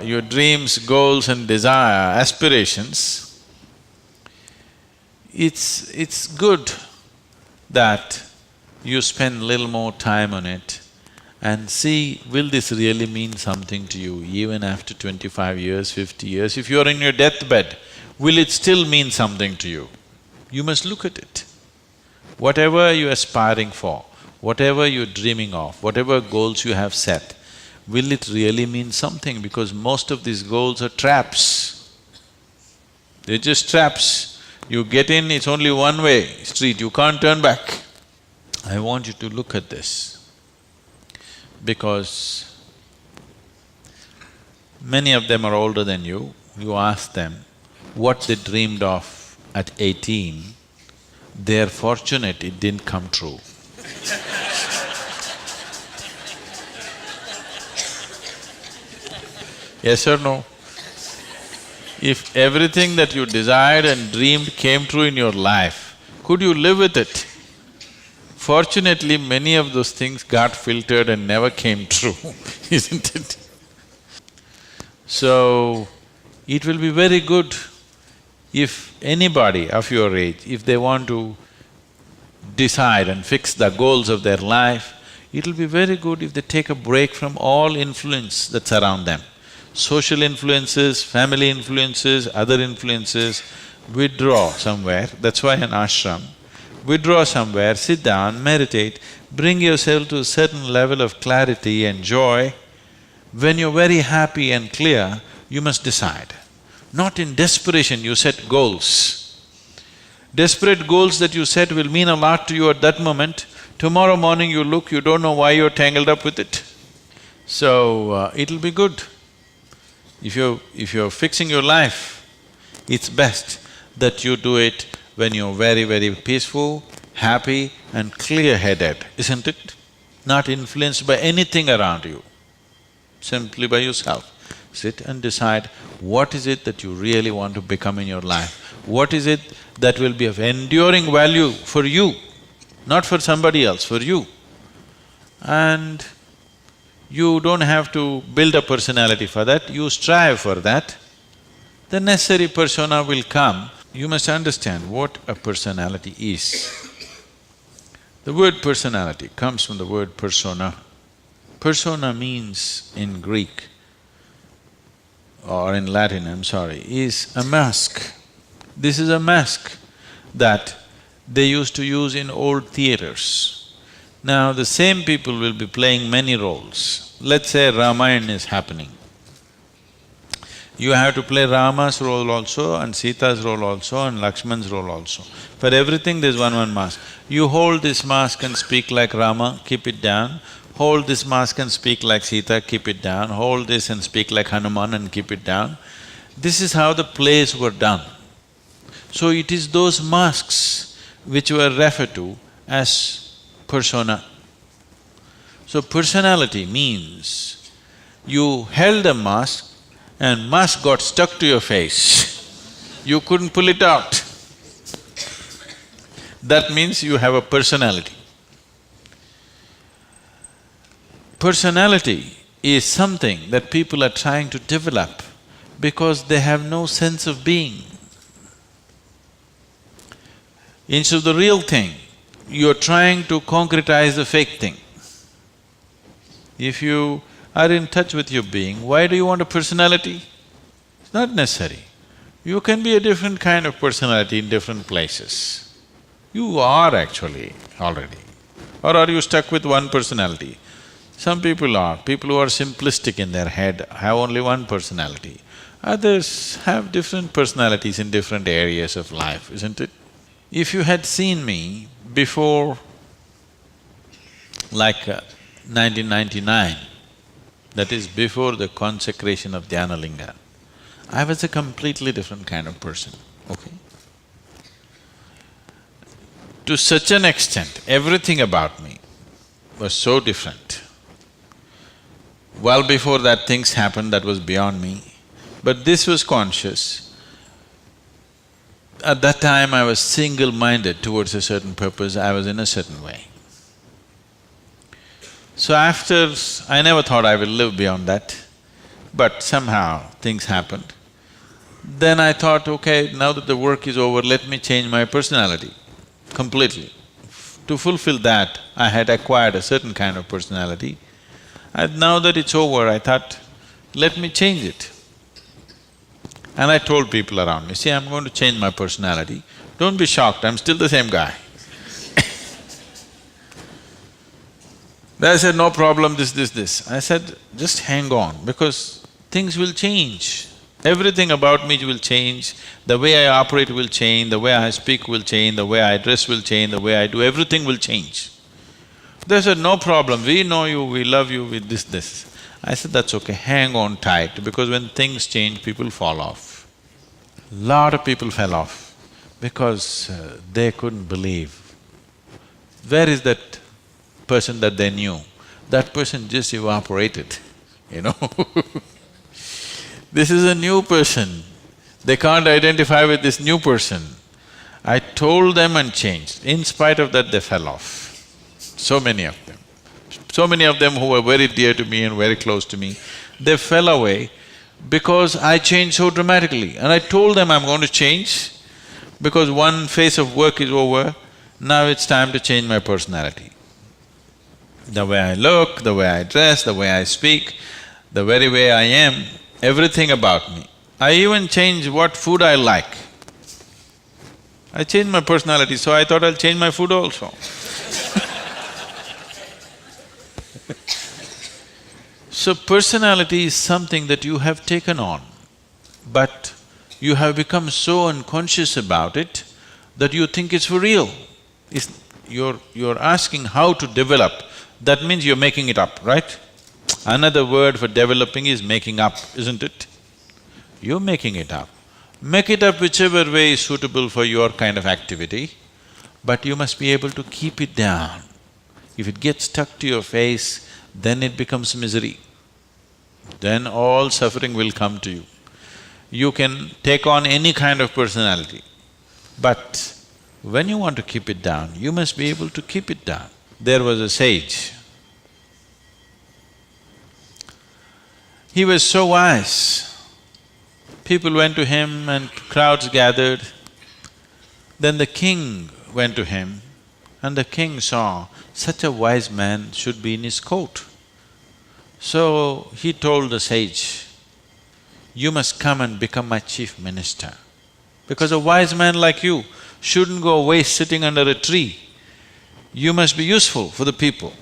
your dreams, goals and desire, aspirations, it's good that you spend little more time on it and see, will this really mean something to you even after 25 years, 50 years? If you're in your deathbed, will it still mean something to you? You must look at it. Whatever you're aspiring for, whatever you're dreaming of, whatever goals you have set, will it really mean something? Because most of these goals are traps. They're just traps. You get in, it's only one-way street, you can't turn back. I want you to look at this, because many of them are older than you. You ask them what they dreamed of at 18, they're fortunate it didn't come true. Yes or no? If everything that you desired and dreamed came true in your life, could you live with it? Fortunately, many of those things got filtered and never came true, isn't it? So, it will be very good if anybody of your age, if they want to decide and fix the goals of their life, it'll be very good if they take a break from all influence that's around them. Social influences, family influences, other influences, withdraw somewhere, that's why an ashram. Withdraw somewhere, sit down, meditate, bring yourself to a certain level of clarity and joy. When you're very happy and clear, you must decide. Not in desperation, you set goals. Desperate goals that you set will mean a lot to you at that moment. Tomorrow morning you look, you don't know why you're tangled up with it. So, it'll be good. If you're fixing your life, it's best that you do it when you're very, very peaceful, happy and clear-headed, isn't it? Not influenced by anything around you, simply by yourself. Sit and decide what is it that you really want to become in your life. What is it that will be of enduring value for you, not for somebody else, for you. And you don't have to build a personality for that, you strive for that. The necessary persona will come. You must understand what a personality is. The word personality comes from the word persona. Persona means in Greek or in Latin, I'm sorry, is a mask. This is a mask that they used to use in old theaters. Now the same people will be playing many roles. Let's say Ramayana is happening. You have to play Rama's role also and Sita's role also and Lakshman's role also. For everything there's one mask. You hold this mask and speak like Rama, keep it down. Hold this mask and speak like Sita, keep it down. Hold this and speak like Hanuman and keep it down. This is how the plays were done. So it is those masks which were referred to as persona. So personality means you held a mask and mask got stuck to your face, you couldn't pull it out. That means you have a personality. Personality is something that people are trying to develop because they have no sense of being. Instead of the real thing, you're trying to concretize the fake thing. If you are in touch with your being, why do you want a personality? It's not necessary. You can be a different kind of personality in different places. You are actually already. Or are you stuck with one personality? Some people are. People who are simplistic in their head have only one personality. Others have different personalities in different areas of life, isn't it? If you had seen me before like 1999, that is before the consecration of Dhyanalinga, I was a completely different kind of person, okay? To such an extent, everything about me was so different. Well before that things happened that was beyond me, but this was conscious. At that time I was single-minded towards a certain purpose, I was in a certain way. So after… I never thought I will live beyond that. but somehow things happened. Then I thought, okay, now that the work is over, let me change my personality completely. To fulfill that, I had acquired a certain kind of personality. And now that it's over, I thought, let me change it. And I told people around me, see, I'm going to change my personality. Don't be shocked, I'm still the same guy. They said, no problem, this. I said, just hang on, because things will change. Everything about me will change, the way I operate will change, the way I speak will change, the way I dress will change, the way I do, everything will change. They said, no problem, we know you, we love you with this. I said, that's okay, hang on tight, because when things change, people fall off. Lot of people fell off because they couldn't believe. Where is that person that they knew? That person just evaporated, you know This is a new person, they can't identify with this new person. I told them and changed. In spite of that, they fell off, so many of them. So many of them who were very dear to me and very close to me, they fell away because I changed so dramatically. And I told them I'm going to change because one phase of work is over, now it's time to change my personality. The way I look, the way I dress, the way I speak, the very way I am, everything about me. I even changed what food I like. I changed my personality, so I thought I'll change my food also. So personality is something that you have taken on, but you have become so unconscious about it that you think it's for real. You're asking how to develop, that means you're making it up, right? Another word for developing is making up, isn't it? You're making it up. Make it up whichever way is suitable for your kind of activity, but you must be able to keep it down. If it gets stuck to your face, then it becomes misery. Then all suffering will come to you. You can take on any kind of personality, but when you want to keep it down, you must be able to keep it down. There was a sage. He was so wise. People went to him and crowds gathered. Then the king went to him and the king saw such a wise man should be in his court. So he told the sage, you must come and become my chief minister, because a wise man like you shouldn't go waste sitting under a tree. You must be useful for the people.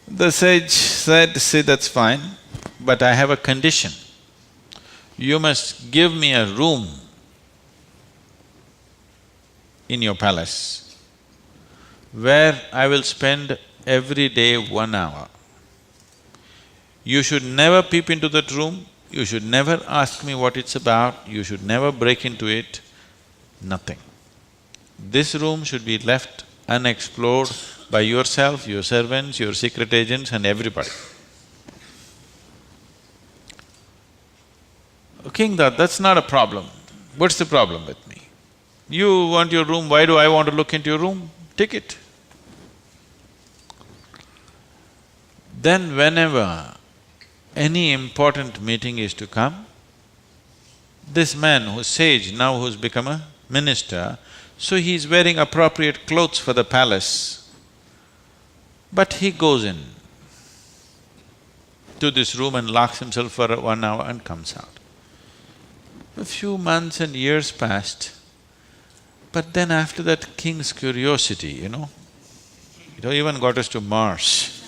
The sage said, see, that's fine, but I have a condition. You must give me a room in your palace where I will spend every day 1 hour. You should never peep into that room, you should never ask me what it's about, you should never break into it, nothing. This room should be left unexplored by yourself, your servants, your secret agents and everybody. King thought, that's not a problem. What's the problem with me? You want your room, why do I want to look into your room? Take it. Then whenever any important meeting is to come, this man who's sage, now who's become a minister, so he's wearing appropriate clothes for the palace, but he goes in to this room and locks himself for 1 hour and comes out. A few months and years passed, but then after that, king's curiosity, it even got us to Mars.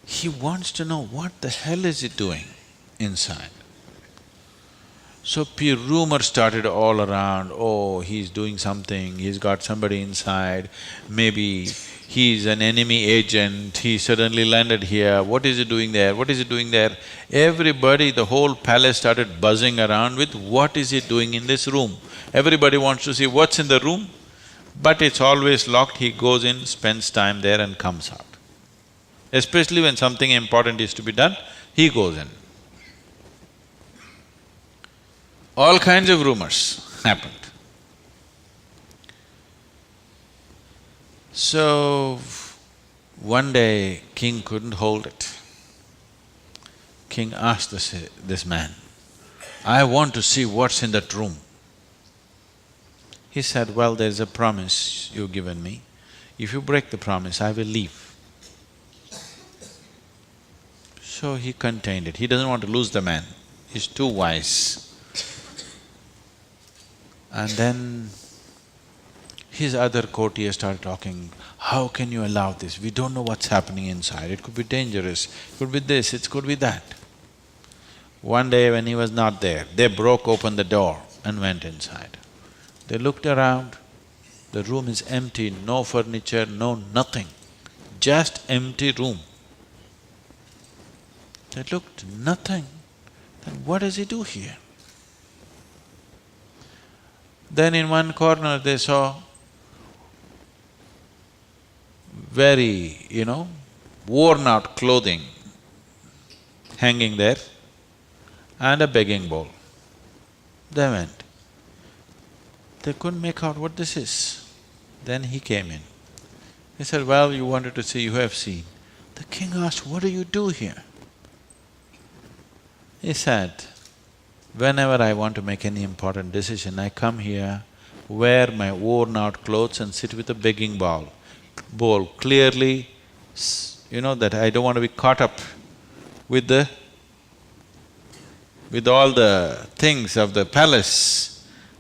He wants to know what the hell is he doing inside. So rumors started all around, oh, he's doing something, he's got somebody inside, maybe he's an enemy agent, he suddenly landed here, what is he doing there, what is he doing there? Everybody, the whole palace started buzzing around with what is he doing in this room. Everybody wants to see what's in the room, but it's always locked, he goes in, spends time there and comes out. Especially when something important is to be done, he goes in. All kinds of rumors happened. So, One day, king couldn't hold it. King asked this man, "I want to see what's in that room." He said, "Well, there's a promise you've given me. If you break the promise, I will leave." So he contained it. He doesn't want to lose the man. He's too wise. And then his other courtiers started talking, "How can you allow this? We don't know what's happening inside. It could be dangerous, it could be this, it could be that." One day when he was not there, they broke open the door and went inside. They looked around, the room is empty, no furniture, no nothing, just empty room. They looked, nothing. Then what does he do here? Then in one corner they saw very, worn out clothing hanging there and a begging bowl. They went. They couldn't make out what this is. Then he came in. He said, "Well, you wanted to see, you have seen." The king asked, "What do you do here?" He said, "Whenever I want to make any important decision, I come here, wear my worn-out clothes and sit with a begging bowl. Clearly, that I don't want to be caught up with all the things of the palace.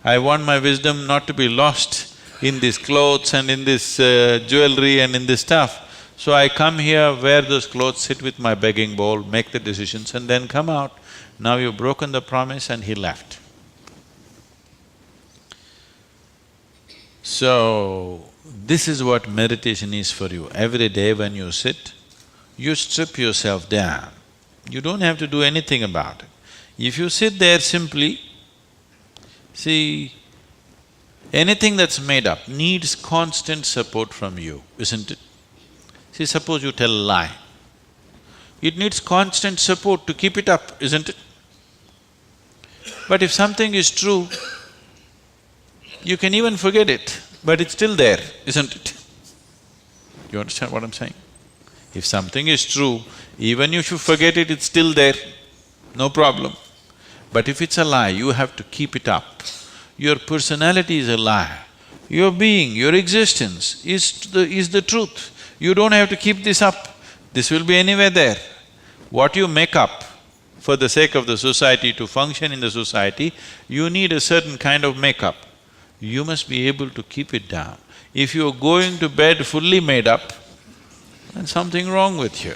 I want my wisdom not to be lost in these clothes and in this jewelry and in this stuff. So I come here, wear those clothes, sit with my begging bowl, make the decisions and then come out. Now you've broken the promise," and he left. So, this is what meditation is for you. Every day when you sit, you strip yourself down. You don't have to do anything about it. If you sit there simply, see, anything that's made up needs constant support from you, isn't it? See, suppose you tell a lie. It needs constant support to keep it up, isn't it? But if something is true, you can even forget it, but it's still there, isn't it? You understand what I'm saying? If something is true, even if you forget it, it's still there, no problem. But if it's a lie, you have to keep it up. Your personality is a lie. Your being, your existence is the truth. You don't have to keep this up. This will be anywhere there. What you make up for the sake of the society, to function in the society, you need a certain kind of makeup. You must be able to keep it down. If you're going to bed fully made up, then something wrong with you.